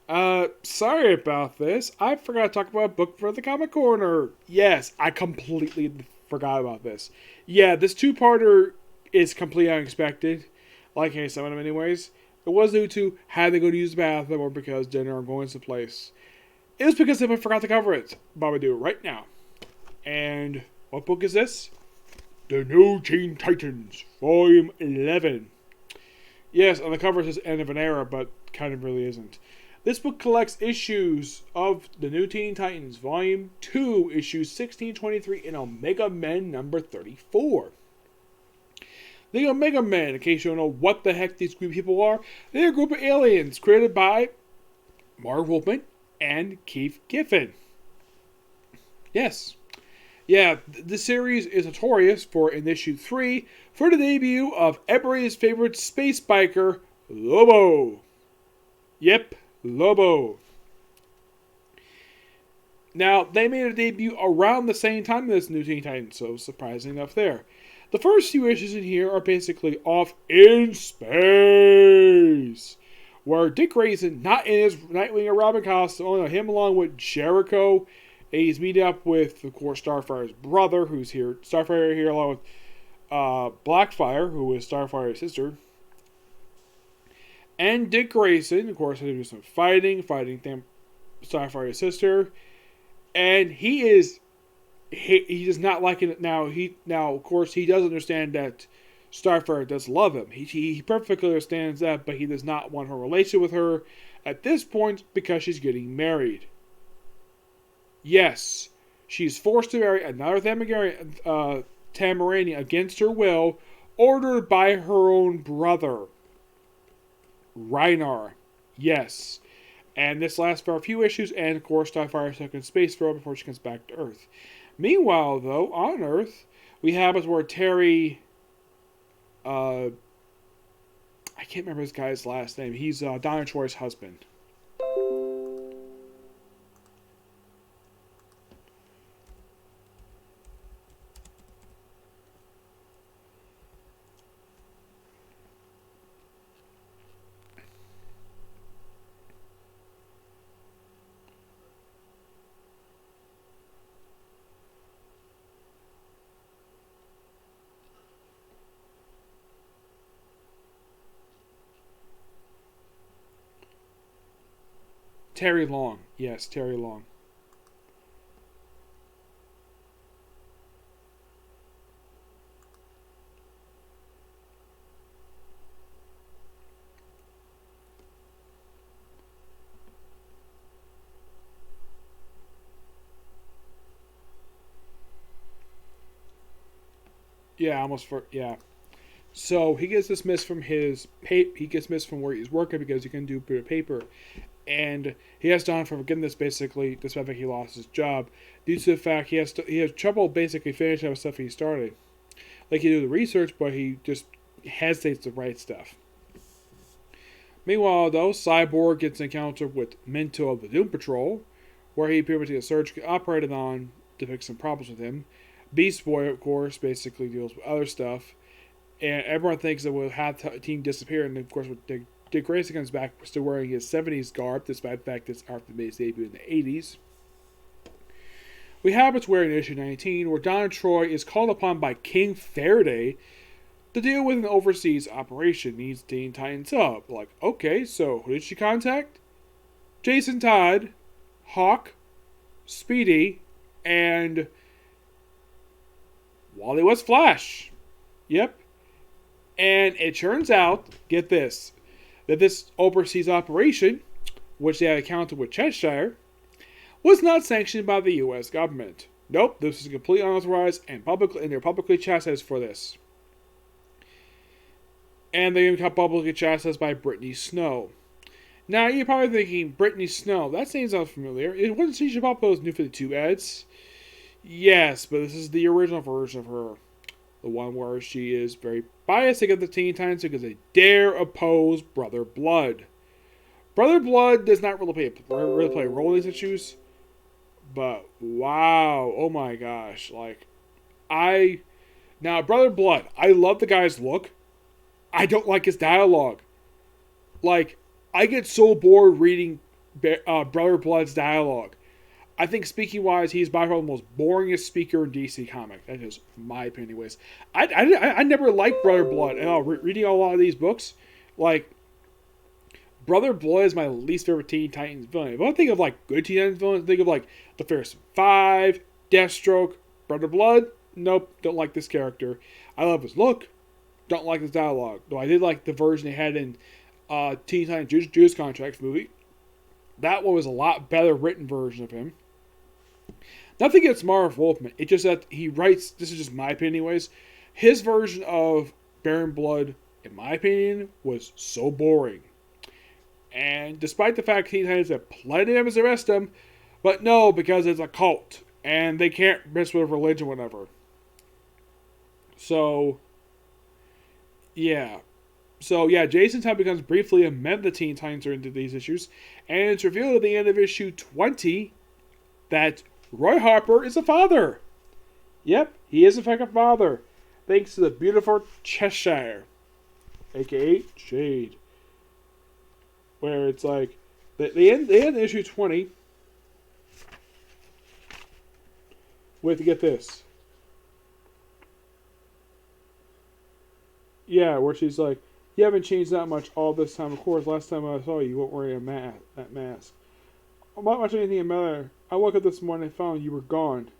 Sorry about this. I forgot to talk about a book for the Comic Corner. Yes, I completely forgot about this. Yeah, this two-parter is completely unexpected. Like I said, anyways. It was due to had to go to use the bathroom or because dinner or going someplace. It was because I forgot to cover it. But I'm going to do it right now. And what book is this? The New Teen Titans, Volume 11. Yes, on the cover it says End of an Era, but kind of really isn't. This book collects issues of the New Teen Titans, Volume 2, issues 1623 in Omega Men number 34. The Omega Men, in case you don't know what the heck these group of people are, they're a group of aliens created by Marv Wolfman and Keith Giffen. Yes. Yeah, the series is notorious for, in issue 3, for the debut of everybody's favorite space biker, Lobo. Yep, Lobo. Now, they made a debut around the same time as New Teen Titans, so surprising enough there. The first few issues in here are basically off in space, where Dick Grayson, not in his Nightwing or Robin costume, only him along with Jericho, and he's meeting up with, of course, Starfire's brother, who's here. Starfire here along with Blackfire, who is Starfire's sister. And Dick Grayson, of course, had to do some fighting Starfire's sister. And he does not like it now. Of course, he does understand that Starfire does love him. He perfectly understands that, but he does not want a relationship with her at this point because she's getting married. Yes, she's forced to marry another Tamarani against her will, ordered by her own brother, Reinar. Yes. And this lasts for a few issues, and of course, Starfire stuck in space for her before she comes back to Earth. Meanwhile, though, on Earth, we have it where Terry. I can't remember this guy's last name. He's Donna Troy's husband. Terry Long. Yes, Terry Long. Yeah, almost for yeah. So he gets dismissed from his he gets dismissed from where he's working because he can do a bit of paper, and he has done for forgiveness basically, despite the fact he lost his job due to the fact he has trouble basically finishing up stuff he started. Like he do the research, but he just hesitates to write stuff. Meanwhile, though, Cyborg gets an encounter with Minto of the Doom Patrol, where he pretty much gets surgically operated on to fix some problems with him. Beast Boy, of course, basically deals with other stuff. And everyone thinks that we'll have the team disappear. And, of course, when Dick Grayson comes back, still wearing his 70s garb, despite the fact that Arthur made his debut in the 80s. We have it's where in issue 19, where Donna Troy is called upon by King Faraday to deal with an overseas operation. Needs Teen Titans up. Like, okay, so who did she contact? Jason Todd, Hawk, Speedy, and Wally West Flash. Yep. And it turns out, get this, that this overseas operation, which they had accounted with Cheshire, was not sanctioned by the U.S. government. Nope, this is completely unauthorized and they're publicly chastised for this. And they got publicly chastised by Brittany Snow. Now, you're probably thinking, Brittany Snow, that name sounds familiar. It wasn't she pop those New 52 ads? Yes, but this is the original version of her. The one where she is very biased against the Teen Titans because they dare oppose Brother Blood. Brother Blood does not really play a role in these issues. But, wow, oh my gosh. Now, Brother Blood, I love the guy's look. I don't like his dialogue. I get so bored reading Brother Blood's dialogue. I think speaking wise, he's by far the most boringest speaker in DC Comics. That is my opinion, anyways. I never liked Brother Blood at all. Reading a lot of these books, like Brother Blood is my least favorite Teen Titans villain. If I think of like good Teen Titans villains, think of like the Fearsome Five, Deathstroke, Brother Blood. Nope, don't like this character. I love his look, don't like his dialogue. Though I did like the version they had in Teen Titans Judas Contract movie. That one was a lot better written version of him. Nothing against Marv Wolfman. It's just that he writes, this is just my opinion anyways, his version of Baron Blood, in my opinion, was so boring. And despite the fact Teen Titans have plenty of them to arrest him, but no, because it's a cult. And they can't mess with religion or whatever. So, yeah. Jason Todd becomes briefly a member of the Teen Titans during these issues. And it's revealed at the end of issue 20 that Roy Harper is a father. Yep, he is in fact a father. Thanks to the beautiful Cheshire, a.k.a. Jade. Where it's like, they end issue 20 with, get this. Yeah, where she's like, you haven't changed that much all this time. Of course, last time I saw you, you weren't wearing that mask. I'm not watching anything matter. I woke up this morning and found you were gone.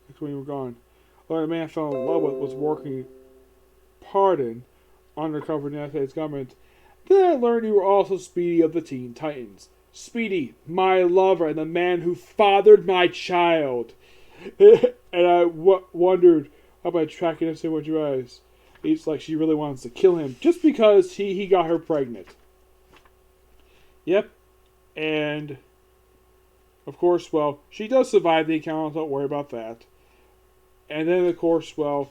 That's when you were gone. The man I fell in love with was working pardon undercover in the United States government. Then I learned you were also Speedy of the Teen Titans. Speedy, my lover, and the man who fathered my child. And I wondered about tracking him so much your eyes. It's like she really wants to kill him just because he got her pregnant. Yep. And, of course, well, she does survive the encounter. Don't worry about that. And then, of course, well,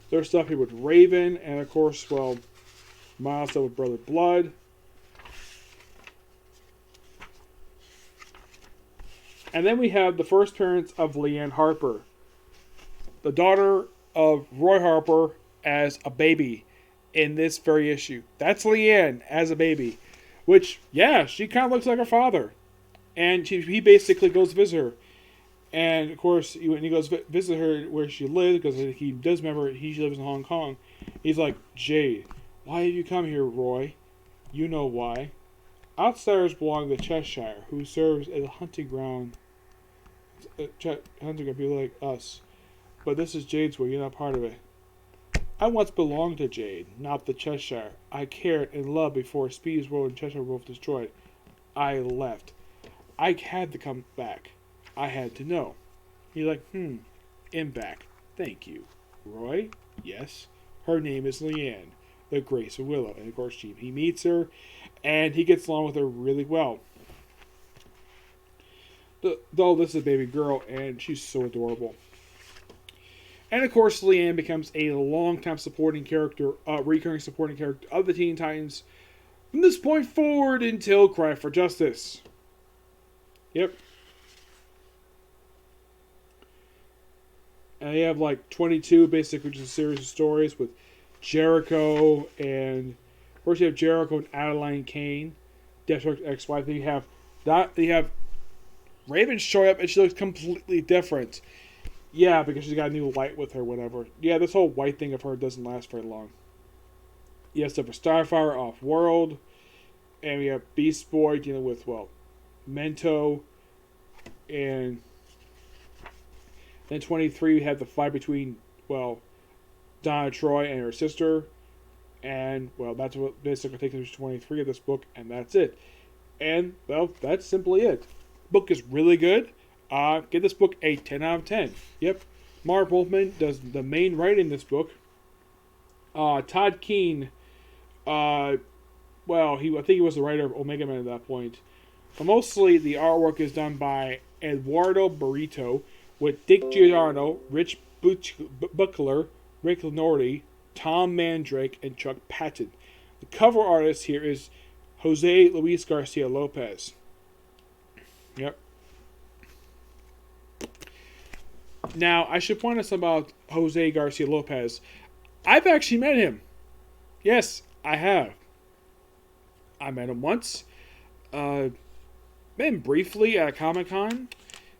there's stuff here with Raven. And, of course, well, Miles stuff with Brother Blood. And then we have the first appearance of Leanne Harper, the daughter of Roy Harper as a baby in this very issue. That's Leanne as a baby, which, yeah, she kind of looks like her father. And he basically goes visit her. And, of course, when he goes visit her where she lives, because he does remember he lives in Hong Kong, he's like, Jade, why have you come here, Roy? You know why. Outsiders belong to Cheshire, who serves as a hunting ground. Hunting ground, people like us. But this is Jade's world, you're not part of it. I once belonged to Jade, not the Cheshire. I cared and loved before Speedy's world and Cheshire were both destroyed. I left. I had to come back. I had to know. He's like, am back. Thank you. Roy? Yes. Her name is Leanne, the Grace of Willow. And of course, he meets her, and he gets along with her really well. Though this is a baby girl, and she's so adorable. And of course, Leanne becomes a long-time supporting character, recurring supporting character of the Teen Titans from this point forward until Cry for Justice. Yep. And they have like 22, basically just a series of stories with Jericho and, of course, you have Jericho and Adeline Kane, Deathstroke's ex-wife. Then you have Raven showing up, and she looks completely different. Yeah, because she's got a new light with her, whatever. Yeah, this whole white thing of her doesn't last very long. You have stuff for Starfire Off-World. And we have Beast Boy dealing with, well, Mento. And then 23, we have the fight between, well, Donna Troy and her sister. And, well, that's what basically takes us to 23 of this book, and that's it. And, well, that's simply it. Book is really good. Give this book a 10 out of 10. Yep. Marv Wolfman does the main writing in this book. Todd Keene, I think he was the writer of Omega Man at that point. But mostly the artwork is done by Eduardo Barreto, with Dick Giordano, Rich Buckler, Rick Lenorti, Tom Mandrake, and Chuck Patton. The cover artist here is Jose Luis Garcia-Lopez. Yep. Now, I should point out something about Jose Garcia-Lopez. I've actually met him. Yes, I have. I met him once. Met briefly at a Comic-Con.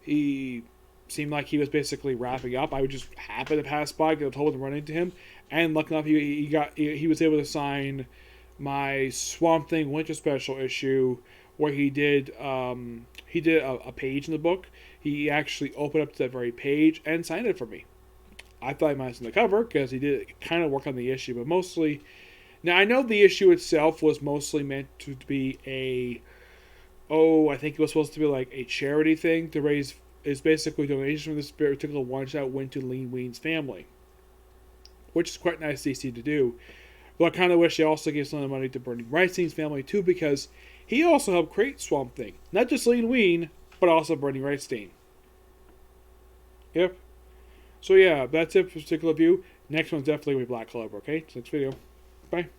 He seemed like he was basically wrapping up. I would just happen to pass by, get told to run into him, and lucky enough, he was able to sign my Swamp Thing Winter Special issue, where he did a page in the book. He actually opened up to that very page and signed it for me. I thought he might have seen the cover because he did kind of work on the issue, but mostly. Now I know the issue itself was mostly meant to be I think it was supposed to be like a charity thing to raise. Is basically donations from this particular one-shot went to Lean Ween's family, which is quite nice DC to do. But I kind of wish they also gave some of the money to Bernie Wrightstein's family too, because he also helped create Swamp Thing. Not just Lean Ween, but also Bernie Wrightstein. Yep. So yeah, that's it for this particular view. Next one's definitely with Black Clover, okay? Next video. Bye.